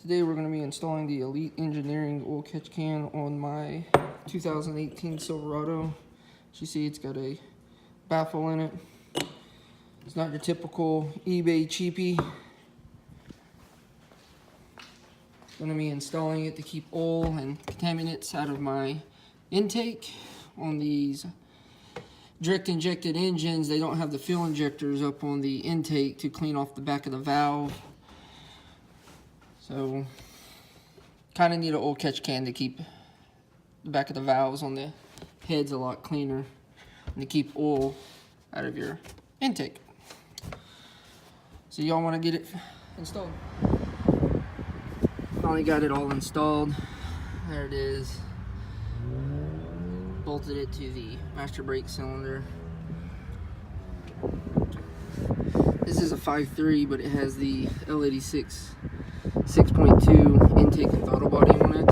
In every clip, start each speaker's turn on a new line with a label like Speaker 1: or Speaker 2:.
Speaker 1: Today we're going to be installing the Elite Engineering oil catch can on my 2018 Silverado. As you see, it's got a baffle in it. It's not your typical eBay cheapie. I'm going to be installing it to keep oil and contaminants out of my intake. On these direct injected engines, they don't have the fuel injectors up on the intake to clean off the back of the valve. So, kind of need an oil catch can to keep the back of the valves on the heads a lot cleaner and to keep oil out of your intake. So y'all want to get it installed. Finally got it all installed. There it is. Bolted it to the master brake cylinder. This is a 5.3, but it has the L86 6.2 intake and throttle body on it.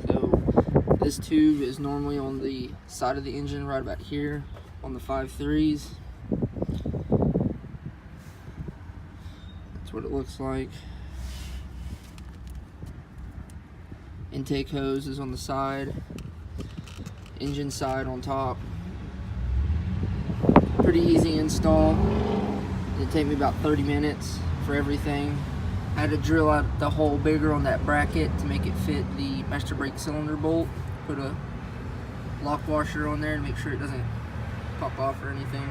Speaker 1: So this tube is normally on the side of the engine right about here on the 5.3s. That's what it looks like. Intake hose is on the side, engine side on top. Pretty easy install. It'd take me about 30 minutes for everything. I had to drill out the hole bigger on that bracket to make it fit the master brake cylinder bolt. Put a lock washer on there to make sure it doesn't pop off or anything.